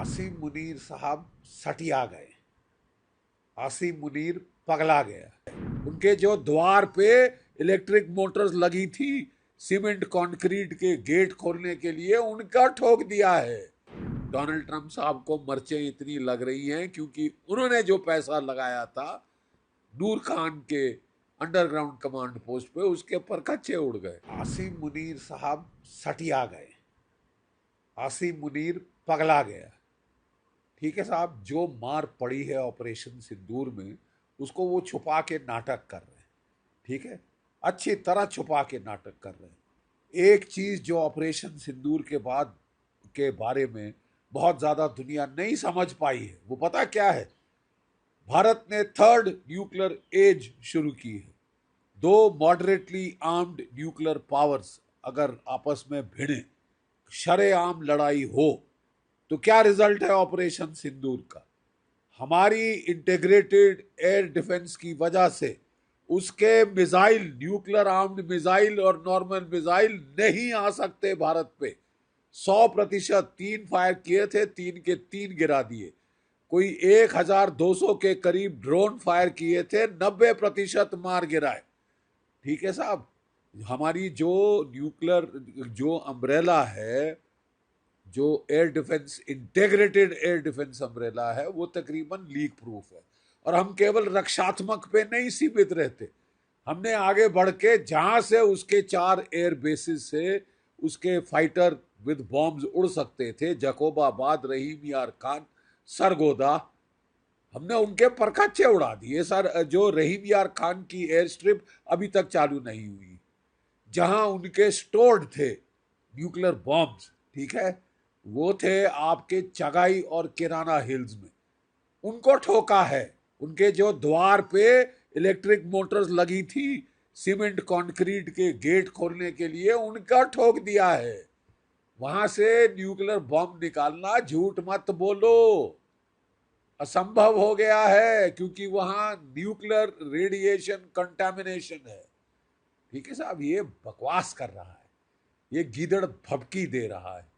आसिम मुनीर साहब सटिया गए। आसिम मुनीर पगला गया। उनके जो द्वार पे इलेक्ट्रिक मोटर्स लगी थी सीमेंट कंक्रीट के गेट खोलने के लिए, उनका ठोक दिया है। डोनाल्ड ट्रंप साहब को मर्चें इतनी लग रही हैं क्योंकि उन्होंने जो पैसा लगाया था नूर खान के अंडरग्राउंड कमांड पोस्ट पे, उसके पर कच्चे उड़ गए। आसिम मुनीर साहब सटिया गए। आसिम मुनीर पगला गया। ठीक है साहब, जो मार पड़ी है ऑपरेशन सिंदूर में उसको वो छुपा के नाटक कर रहे हैं। ठीक है, अच्छी तरह छुपा के नाटक कर रहे हैं। एक चीज जो ऑपरेशन सिंदूर के बाद के बारे में बहुत ज्यादा दुनिया नहीं समझ पाई है, वो पता क्या है? भारत ने थर्ड न्यूक्लियर एज शुरू की है। दो मॉडरेटली आर्म्ड न्यूक्लियर पावर्स अगर आपस में भिड़े, शरेआम लड़ाई हो, तो क्या रिजल्ट है ऑपरेशन सिंदूर का? हमारी इंटीग्रेटेड एयर डिफेंस की वजह से उसके मिसाइल, न्यूक्लियर आर्म्ड मिसाइल और नॉर्मल मिसाइल नहीं आ सकते भारत पे। 100%। 3 फायर किए थे, 3 के 3 गिरा दिए। कोई 1200 के करीब ड्रोन फायर किए थे, 90% मार गिराए। ठीक है साहब, हमारी जो न्यूक्लियर जो अम्ब्रेला है, जो air defence, integrated air defence umbrella है, वो तकरीबन लीक प्रूफ है। और हम केवल रक्षात्मक पे नहीं सीमित रहते, हमने आगे बढ़ के जहां से उसके 4 एयर बेसिस से उसके फाइटर विद बॉम्ब्स उड़ सकते थे, जकोबाबाद, रहीम यार खान, सरगोदा, हमने उनके परखच्चे उड़ा दिए सर। जो रहीम यार खान की एयर स्ट्रिप अभी तक चालू नहीं हुई, जहां उनके स्टोर्ड थे न्यूक्लियर बॉम्ब्स, ठीक है, वो थे आपके चगाई और किराना हिल्स में, उनको ठोका है। उनके जो द्वार पे इलेक्ट्रिक मोटर्स लगी थी सीमेंट कंक्रीट के गेट खोलने के लिए, उनका ठोक दिया है। वहां से न्यूक्लियर बॉम्ब निकालना, झूठ मत बोलो, असंभव हो गया है, क्योंकि वहां न्यूक्लियर रेडिएशन कंटामिनेशन है। ठीक है साहब, ये बकवास कर रहा है, ये गीदड़ भभकी दे रहा है।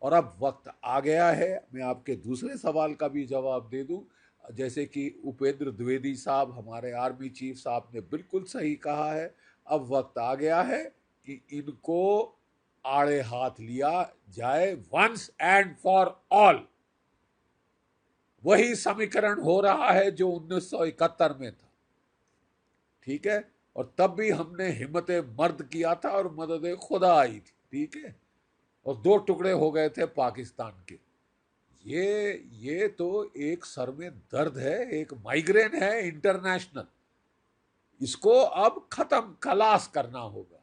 और अब वक्त आ गया है, मैं आपके दूसरे सवाल का भी जवाब दे दूं। जैसे कि उपेंद्र द्विवेदी साहब, हमारे आर्मी चीफ साहब ने बिल्कुल सही कहा है, अब वक्त आ गया है कि इनको आड़े हाथ लिया जाए, वंस एंड फॉर ऑल। वही समीकरण हो रहा है जो 1971 में था। ठीक है, और तब भी हमने हिम्मत मर्द किया था और मदद खुदा आई थी। ठीक है, और 2 टुकड़े हो गए थे पाकिस्तान के। ये तो एक सर में दर्द है, एक माइग्रेन है इंटरनेशनल। इसको अब खत्म खलास करना होगा।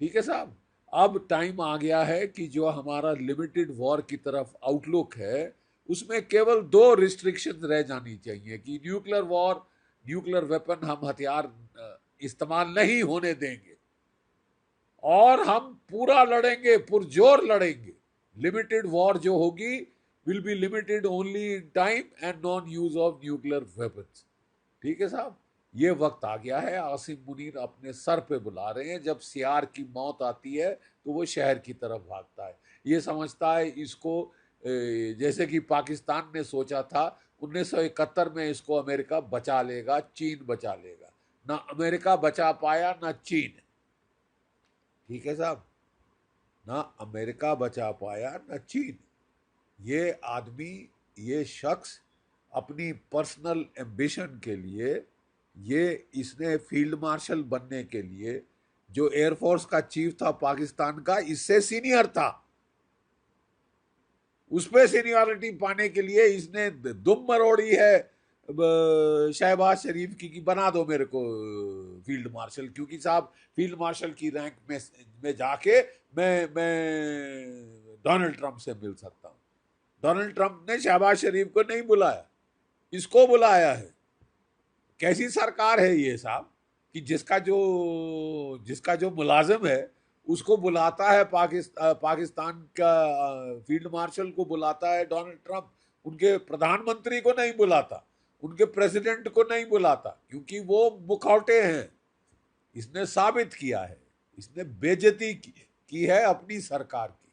ठीक है साहब, अब टाइम आ गया है कि जो हमारा लिमिटेड वॉर की तरफ आउटलुक है, उसमें केवल 2 रिस्ट्रिक्शन रह जानी चाहिए कि न्यूक्लियर वॉर, न्यूक्लियर वेपन, हम हथियार इस्तेमाल नहीं होने देंगे और हम पूरा लड़ेंगे, पुरजोर लड़ेंगे। लिमिटेड वॉर जो होगी will be limited only in time and non use of nuclear weapons. ठीक है साहब, ये वक्त आ गया है। आसिम मुनीर अपने सर पे बुला रहे हैं। जब सियार की मौत आती है तो वो शहर की तरफ भागता है, ये समझता है इसको जैसे कि पाकिस्तान ने सोचा था 1971 में इसको अमेरिका बचा लेगा, चीन बचा लेगा। ना अमेरिका बचा पाया, ना चीन। ठीक है साहब, ना अमेरिका बचा पाया, ना चीन। ये आदमी, ये शख्स अपनी पर्सनल एम्बिशन के लिए, ये इसने फील्ड मार्शल बनने के लिए, जो एयरफोर्स का चीफ था पाकिस्तान का, इससे सीनियर था, उस पर सीनियरिटी पाने के लिए इसने दुम मरोड़ी है शहबाज शरीफ की कि बना दो मेरे को फील्ड मार्शल, क्योंकि साहब फील्ड मार्शल की रैंक में जाके मैं डोनाल्ड ट्रंप से मिल सकता हूं। डोनाल्ड ट्रंप ने शहबाज शरीफ को नहीं बुलाया, इसको बुलाया है। कैसी सरकार है ये साहब कि जिसका जो मुलाजिम है उसको बुलाता है पाकिस्तान का फील्ड मार्शल को बुलाता है डोनाल्ड ट्रंप, उनके प्रधानमंत्री को नहीं बुलाता, उनके प्रेसिडेंट को नहीं बुलाता, क्योंकि वो मुखौटे हैं। इसने साबित किया है, इसने बेइज्जती की है अपनी सरकार की।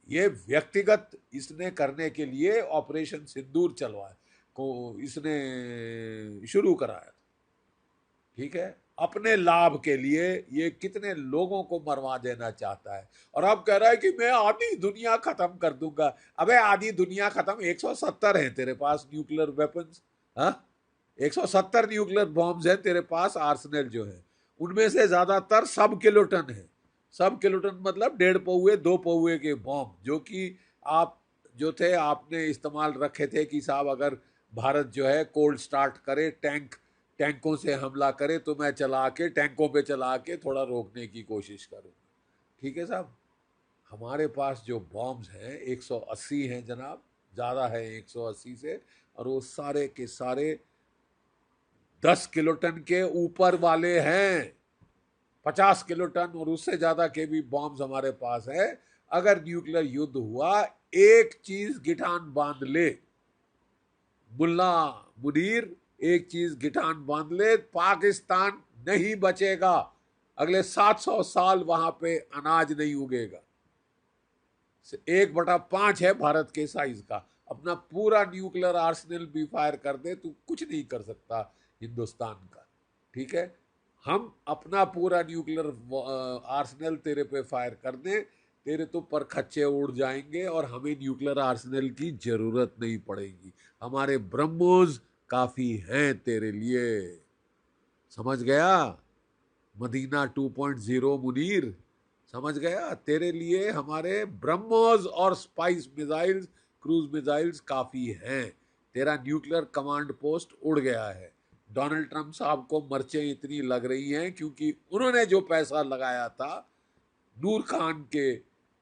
ये व्यक्तिगत इसने करने के लिए ऑपरेशन सिंदूर चलवाया को इसने शुरू कराया, ठीक है, अपने लाभ के लिए। ये कितने लोगों को मरवा देना चाहता है, और अब कह रहा है कि मैं आधी दुनिया खत्म कर दूंगा। अबे आधी दुनिया खत्म, 170 है तेरे पास न्यूक्लियर वेपन्स, हाँ, 170 न्यूक्लियर बॉम्ब्स है तेरे पास, आर्सेनल जो है, उनमें से ज्यादातर सब किलोटन है। सब किलोटन मतलब 1.5 पौए 2 पौए के बॉम्ब, जो कि आप जो थे आपने इस्तेमाल रखे थे कि साहब अगर भारत जो है कोल्ड स्टार्ट करे, टैंकों से हमला करे, तो मैं चला के टैंकों पे चला के थोड़ा रोकने की कोशिश करूँ। ठीक है साहब, हमारे पास जो बॉम्ब्स हैं 180 हैं जनाब, ज़्यादा है 180 से, और वो सारे के सारे 10 किलोटन के ऊपर वाले हैं। 50 किलोटन और उससे ज़्यादा के भी बॉम्ब्स हमारे पास है। अगर न्यूक्लियर युद्ध हुआ, एक चीज गिठान बांध ले मुल्ला मुनीर, एक चीज गिठान बांध ले, पाकिस्तान नहीं बचेगा। अगले 700 साल वहां पे अनाज नहीं उगेगा। 1/5 है भारत के साइज का। अपना पूरा न्यूक्लियर आर्सेनल भी फायर कर दे, तू कुछ नहीं कर सकता हिंदुस्तान का। ठीक है, हम अपना पूरा न्यूक्लियर आर्सेनल तेरे पे फायर कर दे, तेरे तो परखच्चे उड़ जाएंगे और हमें न्यूक्लियर आर्सेनल की जरूरत नहीं पड़ेगी। हमारे ब्रह्मोस काफी हैं तेरे लिए। समझ गया? मदीना 2.0 मुनीर, समझ गया? तेरे लिए हमारे ब्रह्मोस और स्पाइस मिसाइल्स, क्रूज मिसाइल्स काफी हैं। तेरा न्यूक्लियर कमांड पोस्ट उड़ गया है। डोनाल्ड ट्रंप साहब को मर्चें इतनी लग रही हैं क्योंकि उन्होंने जो पैसा लगाया था नूर खान के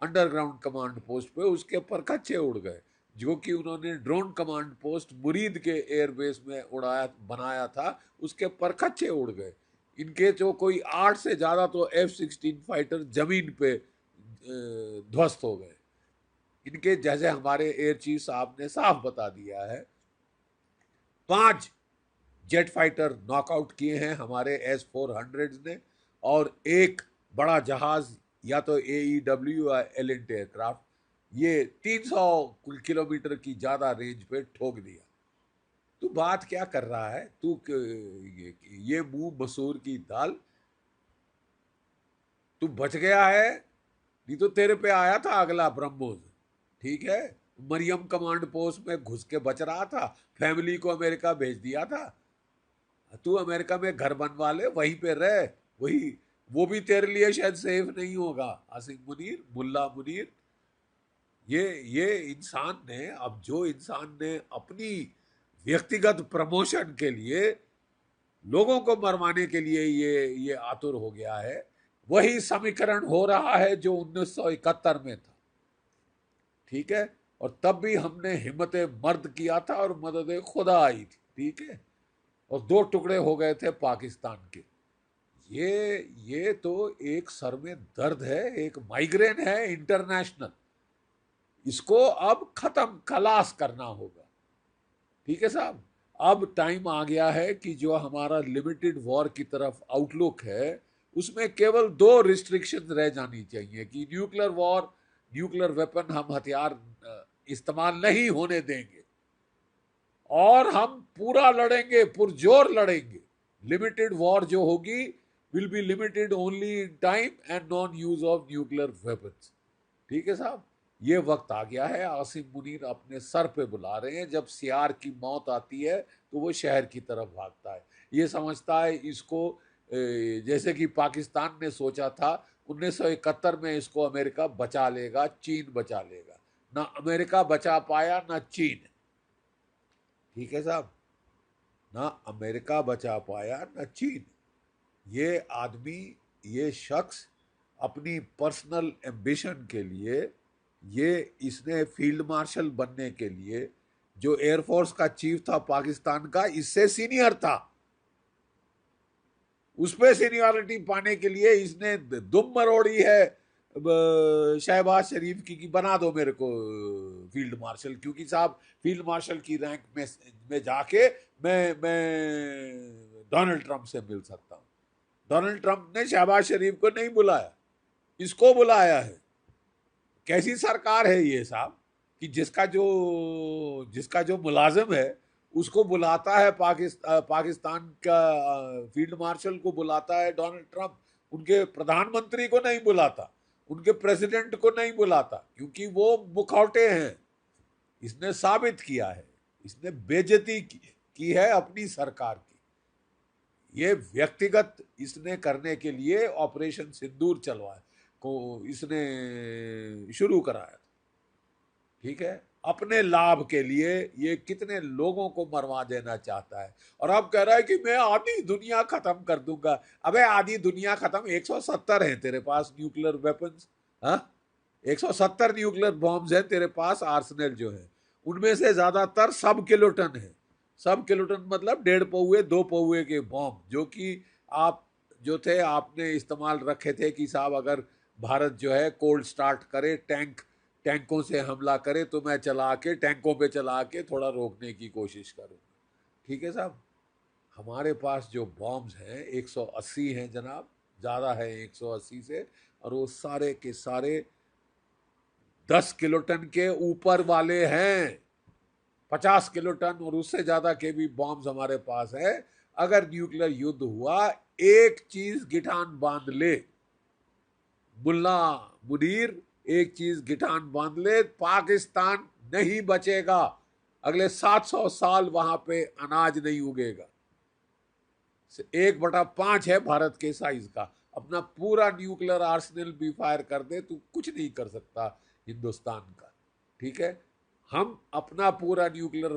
अंडरग्राउंड कमांड पोस्ट पे, उसके परखच्चे उड़ गए। जो कि उन्होंने ड्रोन कमांड पोस्ट मुरीद के एयरबेस में उड़ाया बनाया था, उसके परखच्चे उड़ गए। इनके जो कोई 8 से ज्यादा तो F-16 फाइटर जमीन पे ध्वस्त हो गए। इनके जैसे हमारे एयर चीफ साहब ने साफ बता दिया है, 5 जेट फाइटर नॉकआउट किए हैं हमारे S-400 ने, और एक बड़ा जहाज या तो AEW या एलिंट एयरक्राफ्ट, ये 300 किलोमीटर की ज्यादा रेंज पे ठोक दिया। तू बात क्या कर रहा है? तू ये मुंह मसूर की दाल, तू बच गया है, नहीं तो तेरे पे आया था अगला ब्रह्मोस। ठीक है, मरियम कमांड पोस्ट में घुस के बच रहा था, फैमिली को अमेरिका भेज दिया था। तू अमेरिका में घर बनवा ले, वहीं पे रह, वही, वो भी तेरे लिए शायद सेफ नहीं होगा। आसिम मुनीर, मुल्ला मुनीर, ये इंसान ने, अब जो इंसान ने अपनी व्यक्तिगत प्रमोशन के लिए लोगों को मरवाने के लिए ये आतुर हो गया है, वही समीकरण हो रहा है जो 1971 में था। ठीक है, और तब भी हमने हिम्मत मर्द किया था और मदद खुदा आई थी। ठीक है, और 2 टुकड़े हो गए थे पाकिस्तान के। ये तो एक सर में दर्द है, एक माइग्रेन है इंटरनेशनल। इसको अब खत्म खलास करना होगा। ठीक है साहब, अब टाइम आ गया है कि जो हमारा लिमिटेड वॉर की तरफ आउटलुक है, उसमें केवल 2 रिस्ट्रिक्शन रह जानी चाहिए कि न्यूक्लियर वॉर, न्यूक्लियर वेपन, हम हथियार इस्तेमाल नहीं होने देंगे, और हम पूरा लड़ेंगे, पुरजोर लड़ेंगे। लिमिटेड वॉर जो होगी will be limited only in time and non use of nuclear weapons. ठीक है साहब, ये वक्त आ गया है। आसिम मुनीर अपने सर पे बुला रहे हैं। जब सियार की मौत आती है तो वो शहर की तरफ भागता है। ये समझता है इसको जैसे कि पाकिस्तान ने सोचा था 1971 में इसको अमेरिका बचा लेगा, चीन बचा लेगा। ना अमेरिका बचा पाया, ना चीन। ठीक है साहब, ना अमेरिका बचा पाया, ना चीन। ये आदमी, ये शख्स अपनी पर्सनल एम्बिशन के लिए, ये इसने फील्ड मार्शल बनने के लिए, जो एयरफोर्स का चीफ था पाकिस्तान का, इससे सीनियर था, उस पर सीनियरिटी पाने के लिए इसने दुम मरोड़ी है शहबाज शरीफ की कि बना दो मेरे को फील्ड मार्शल, क्योंकि साहब फील्ड मार्शल की रैंक में जाके मैं डोनाल्ड ट्रंप से मिल सकता हूं। डोनाल्ड ट्रंप ने शहबाज शरीफ को नहीं बुलाया, इसको बुलाया है। कैसी सरकार है ये साहब कि जिसका जो मुलाजिम है उसको बुलाता है पाकिस्तान का फील्ड मार्शल को बुलाता है डोनाल्ड ट्रंप, उनके प्रधानमंत्री को नहीं बुलाता, उनके प्रेसिडेंट को नहीं बुलाता, क्योंकि वो मुखौटे हैं। इसने साबित किया है, इसने बेइज्जती की है अपनी सरकार की। ये व्यक्तिगत इसने करने के लिए ऑपरेशन सिंदूर चलवाया को इसने शुरू कराया था, ठीक है, अपने लाभ के लिए। ये कितने लोगों को मरवा देना चाहता है, और अब कह रहा है कि मैं आधी दुनिया खत्म कर दूंगा। अबे आधी दुनिया खत्म, 170 है तेरे पास न्यूक्लियर वेपन्स, हाँ, 170 न्यूक्लियर बॉम्ब्स हैं तेरे पास, आर्सेनल जो है उनमें से ज्यादातर सब किलोटन है। सब किलोटन मतलब 1.5 पौए 2 पौए के बॉम्ब, जो कि आप जो थे आपने इस्तेमाल रखे थे कि साहब अगर भारत जो है कोल्ड स्टार्ट करे, टैंकों से हमला करे, तो मैं चला के टैंकों पे चला के थोड़ा रोकने की कोशिश करूँगा। ठीक है साहब, हमारे पास जो बॉम्ब्स हैं 180 हैं जनाब, ज़्यादा है 180 से, और वो सारे के सारे 10 किलोटन के ऊपर वाले हैं। 50 किलोटन और उससे ज़्यादा के भी बॉम्ब्स हमारे पास है। अगर न्यूक्लियर युद्ध हुआ, एक चीज गिठान बांध ले मुल्ला मुनीर, एक चीज गिठान बांध ले, पाकिस्तान नहीं बचेगा। अगले 700 साल वहां पे अनाज नहीं उगेगा। 1/5 है भारत के साइज का। अपना पूरा न्यूक्लियर आर्सेनल भी फायर कर दे, तू कुछ नहीं कर सकता हिंदुस्तान का। ठीक है, हम अपना पूरा न्यूक्लियर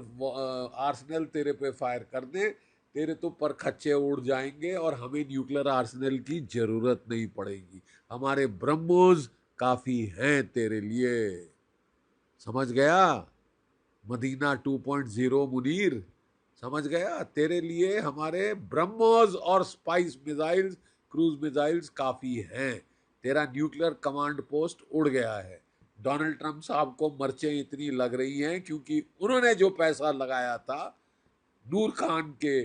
आर्सेनल तेरे पे फायर कर दे, तेरे तो परखच्चे उड़ जाएंगे और हमें न्यूक्लियर आर्सेनल की जरूरत नहीं पड़ेगी। हमारे ब्रह्मोस काफी हैं तेरे लिए। समझ गया? मदीना 2.0 मुनीर, समझ गया? तेरे लिए हमारे ब्रह्मोस और स्पाइस मिसाइल्स, क्रूज मिसाइल्स काफी हैं। तेरा न्यूक्लियर कमांड पोस्ट उड़ गया है। डोनाल्ड ट्रंप साहब को मर्चें इतनी लग रही हैं क्योंकि उन्होंने जो पैसा लगाया था नूर खान के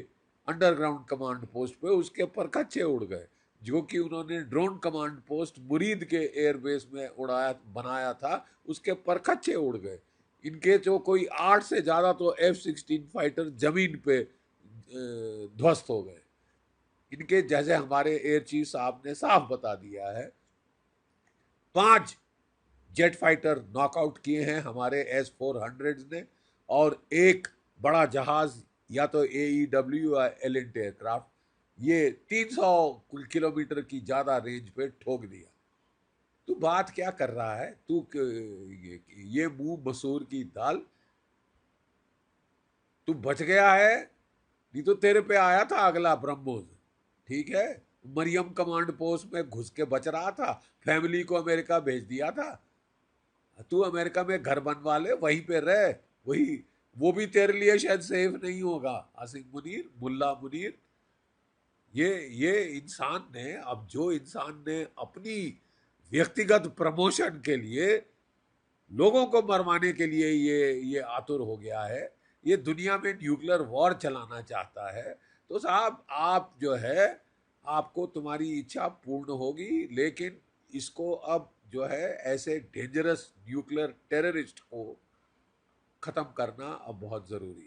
अंडरग्राउंड कमांड पोस्ट पे, उसके पर कच्चे उड़ गए। जो कि उन्होंने ड्रोन कमांड पोस्ट मुरीद के एयरबेस में उड़ाया बनाया था, उसके पर कच्चे उड़ गए। इनके जो कोई 8 से ज्यादा तो F-16 फाइटर जमीन पे ध्वस्त हो गए। इनके जैसे हमारे एयर चीफ साहब ने साफ बता दिया है, 5 जेट फाइटर नॉकआउट किए हैं हमारे S-400 ने, और एक बड़ा जहाज या तो AEW या एलिंट एयरक्राफ्ट, ये 300 किलोमीटर की ज्यादा रेंज पे ठोक दिया। तू बात क्या कर रहा है? तू ये मुंह मसूर की दाल, तू बच गया है, नहीं तो तेरे पे आया था अगला ब्रह्मोस। ठीक है, मरियम कमांड पोस्ट में घुस के बच रहा था, फैमिली को अमेरिका भेज दिया था। तू अमेरिका में घर बनवा ले, वहीं पे रह, वही, वो भी तेरे लिए शायद सेफ नहीं होगा। आसिम मुनीर, मुल्ला मुनीर, ये इंसान ने, अब जो इंसान ने अपनी व्यक्तिगत प्रमोशन के लिए लोगों को मरवाने के लिए ये आतुर हो गया है, ये दुनिया में न्यूक्लियर वॉर चलाना चाहता है, तो साहब आप जो है, आपको तुम्हारी इच्छा पूर्ण होगी, लेकिन इसको अब जो है ऐसे डेंजरस न्यूक्लियर टेररिस्ट को खत्म करना अब बहुत जरूरी है।